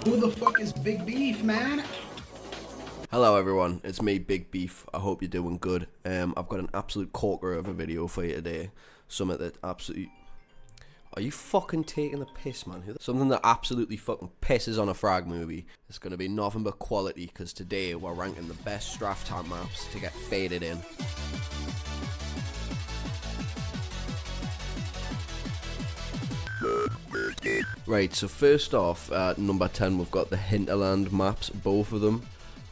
Who the fuck is Big Beef, man? Hello everyone, it's me, Big Beef. I hope you're doing good. I've got an absolute corker of a video for you today. Something that absolutely... Are you fucking taking the piss, man? Something that absolutely fucking pisses on a frag movie. It's going to be nothing but quality, because today we're ranking the best Straftat maps to get faded in. Right, so first off, at number 10 we've got the Hinterland maps, both of them.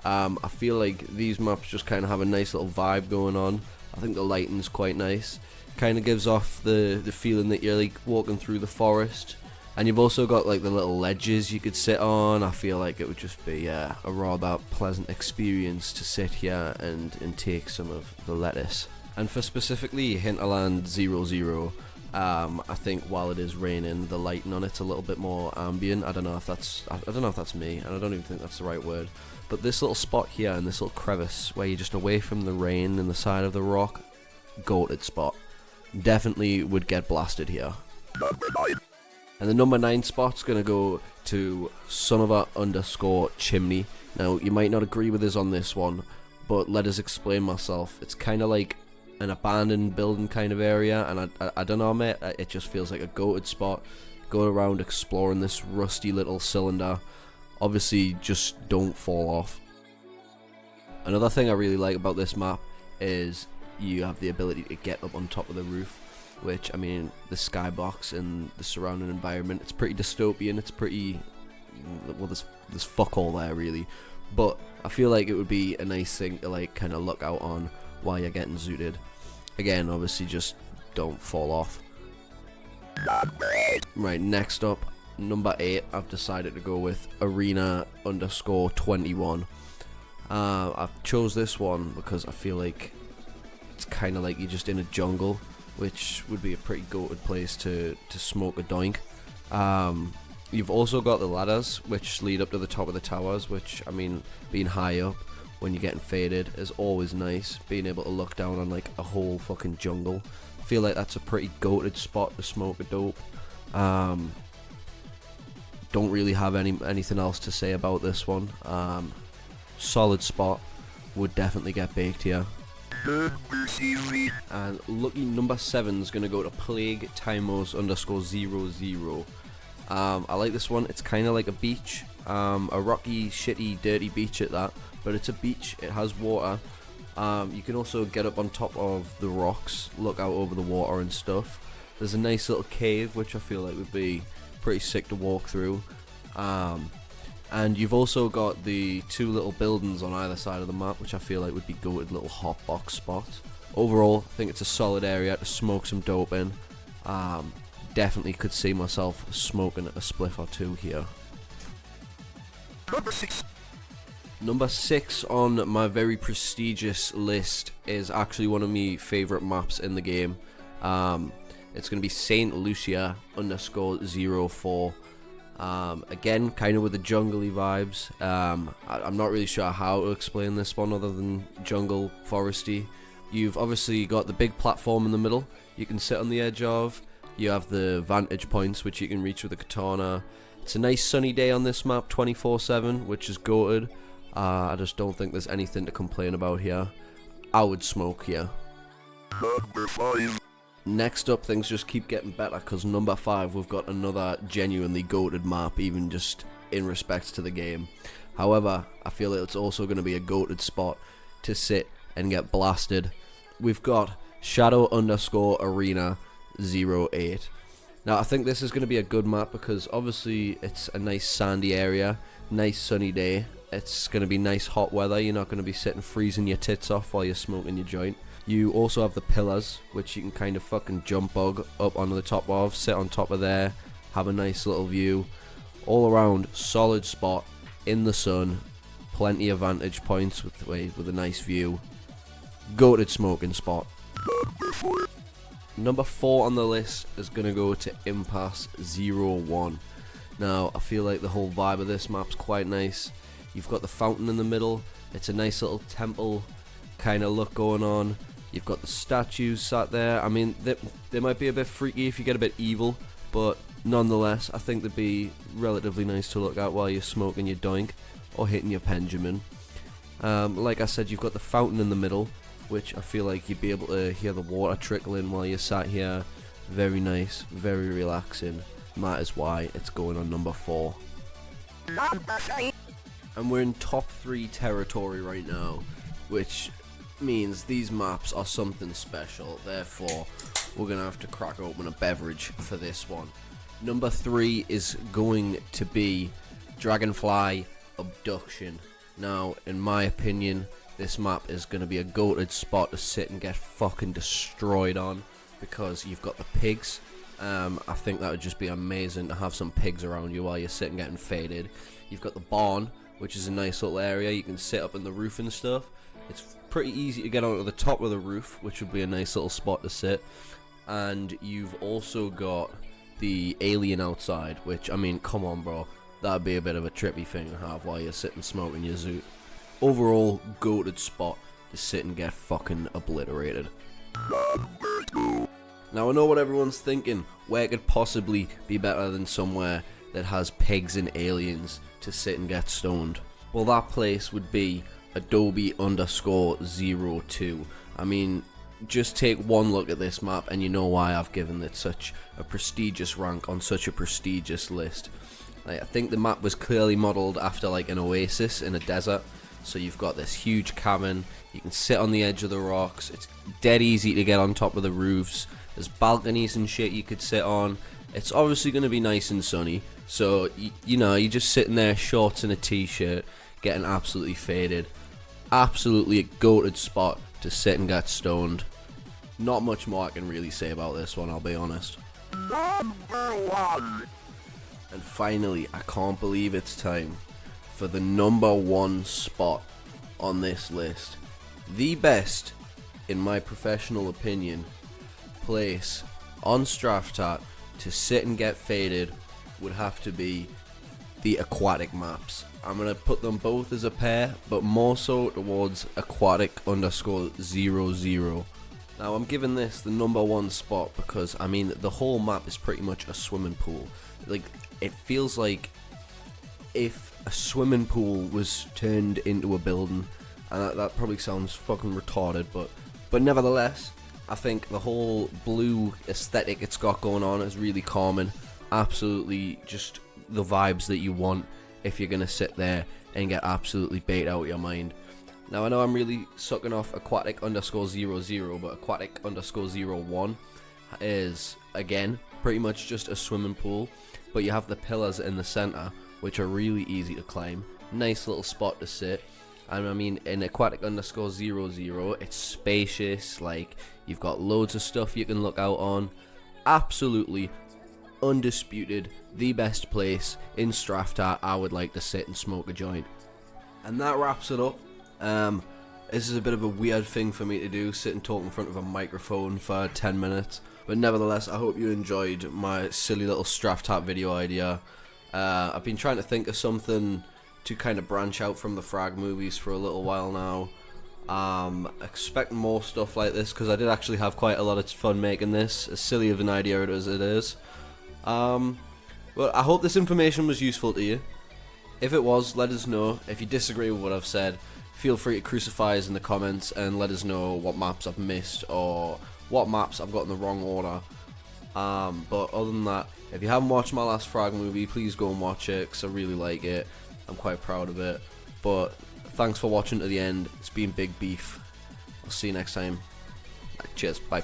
I feel like these maps just kind of have a nice little vibe going on. I think the lighting's quite nice. Kind of gives off the feeling that you're like walking through the forest. And you've also got like the little ledges you could sit on. I feel like it would just be a rather pleasant experience to sit here and take some of the lettuce. And for specifically Hinterland 00, I think while it is raining, the lighting on it's a little bit more ambient. I don't know if that's me, and I don't even think that's the right word. But this little spot here in this little crevice where you're just away from the rain and the side of the rock, goated spot. Definitely would get blasted here. And the number 9 spot's gonna go to Sonover_Chimney. Now you might not agree with us on this one, but let us explain myself. It's kind of like an abandoned building kind of area, and I don't know, mate, it just feels like a goated spot. Go around exploring this rusty little cylinder. Obviously just don't fall off. Another thing I really like about this map is you have the ability to get up on top of the roof, which, I mean, the skybox and the surrounding environment, it's pretty dystopian. It's pretty, well, there's fuck all there really, but I feel like it would be a nice thing to like kind of look out on while you're getting zooted. Again, obviously just don't fall off. Right, next up, number 8, I've decided to go with Arena_21. I've chose this one because I feel like it's kind of like you're just in a jungle, which would be a pretty goated place to smoke a doink. You've also got the ladders which lead up to the top of the towers, which, I mean, being high up when you're getting faded is always nice. Being able to look down on like a whole fucking jungle, I feel like that's a pretty goated spot to smoke a dope. Don't really have anything else to say about this one. Solid spot, would definitely get baked here. And lucky number 7 is gonna go to Plague Timos_00. I like this one. It's kind of like a beach, a rocky, shitty, dirty beach at that, but it's a beach. It has water. You can also get up on top of the rocks, look out over the water and stuff. There's a nice little cave which I feel like would be pretty sick to walk through. And you've also got the 2 little buildings on either side of the map, which I feel like would be goated little hotbox spots. Overall, I think it's a solid area to smoke some dope in. Definitely could see myself smoking a spliff or 2 here. Number 6 on my very prestigious list is actually one of my favourite maps in the game. It's going to be Saint Lucia_04. Again, kind of with the jungly vibes. I'm not really sure how to explain this one other than jungle foresty. You've obviously got the big platform in the middle you can sit on the edge of. You have the vantage points which you can reach with a katana. It's a nice sunny day on this map 24/7, which is goated. I just don't think there's anything to complain about here. I would smoke here. Number 5. Next up, things just keep getting better, because number 5, we've got another genuinely goated map, even just in respect to the game. However, I feel like it's also going to be a goated spot to sit and get blasted. We've got Shadow_Arena 08. Now, I think this is going to be a good map because obviously it's a nice sandy area, nice sunny day. It's going to be nice hot weather. You're not going to be sitting freezing your tits off while you're smoking your joint. You also have the pillars, which you can kind of fucking jump bug up onto the top of, sit on top of there, have a nice little view. All around, solid spot, in the sun, plenty of vantage points with a nice view. Goated smoking spot. Number 4 on the list is going to go to Impass 01. Now, I feel like the whole vibe of this map's quite nice. You've got the fountain in the middle. It's a nice little temple kind of look going on. You've got the statues sat there. I mean, they might be a bit freaky if you get a bit evil, but nonetheless, I think they'd be relatively nice to look at while you're smoking your doink or hitting your Benjamin. Like I said, you've got the fountain in the middle, which I feel like you'd be able to hear the water trickling while you're sat here. Very nice, very relaxing, and that is why it's going on number 4. And we're in top 3 territory right now, which means these maps are something special. Therefore, we're going to have to crack open a beverage for this one. Number 3 is going to be Dragonfly Abduction. Now, in my opinion, this map is going to be a goated spot to sit and get fucking destroyed on, because you've got the pigs. I think that would just be amazing to have some pigs around you while you're sitting getting faded. You've got the barn, which is a nice little area. You can sit up in the roof and stuff. It's pretty easy to get onto the top of the roof, which would be a nice little spot to sit. And you've also got the alien outside, which, I mean, come on, bro. That'd be a bit of a trippy thing to have while you're sitting smoking your zoot. Overall, goated spot to sit and get fucking obliterated. Now, I know what everyone's thinking. Where could possibly be better than somewhere that has pigs and aliens to sit and get stoned? Well, that place would be Adobe _02. I mean, just take one look at this map and you know why I've given it such a prestigious rank on such a prestigious list. Like, I think the map was clearly modelled after like an oasis in a desert. So you've got this huge cabin, you can sit on the edge of the rocks, it's dead easy to get on top of the roofs, there's balconies and shit you could sit on. It's obviously going to be nice and sunny, so you know, you're just sitting there, shorts and a t-shirt, getting absolutely faded. Absolutely a goated spot to sit and get stoned. Not much more I can really say about this one, I'll be honest. And finally, I can't believe it's time for the number 1 spot on this list. The best, in my professional opinion, place on Straftat to sit and get faded would have to be the Aquatic maps. I'm going to put them both as a pair, but more so towards Aquatic _00. Now, I'm giving this the number 1 spot because, I mean, the whole map is pretty much a swimming pool. Like, it feels like if a swimming pool was turned into a building, and that probably sounds fucking retarded, but nevertheless, I think the whole blue aesthetic it's got going on is really calming. Absolutely just the vibes that you want if you're gonna sit there and get absolutely bait out of your mind. Now, I know I'm really sucking off Aquatic _00, but Aquatic _01 is, again, pretty much just a swimming pool, but you have the pillars in the center, which are really easy to climb. Nice little spot to sit. And I mean, in Aquatic _00, it's spacious, like, you've got loads of stuff you can look out on. Absolutely, undisputed, the best place in Straftat I would like to sit and smoke a joint. And that wraps it up. This is a bit of a weird thing for me to do, sit and talk in front of a microphone for 10 minutes. But nevertheless, I hope you enjoyed my silly little Straftat video idea. I've been trying to think of something to kind of branch out from the frag movies for a little while now. Expect more stuff like this, because I did actually have quite a lot of fun making this, as silly of an idea as it is. Well, I hope this information was useful to you. If it was, let us know. If you disagree with what I've said, feel free to crucify us in the comments and let us know what maps I've missed or what maps I've got in the wrong order. But other than that, if you haven't watched my last frag movie, please go and watch it, because I really like it. I'm quite proud of it. But thanks for watching to the end. It's been Big Beef. I'll see you next time. Cheers. Bye.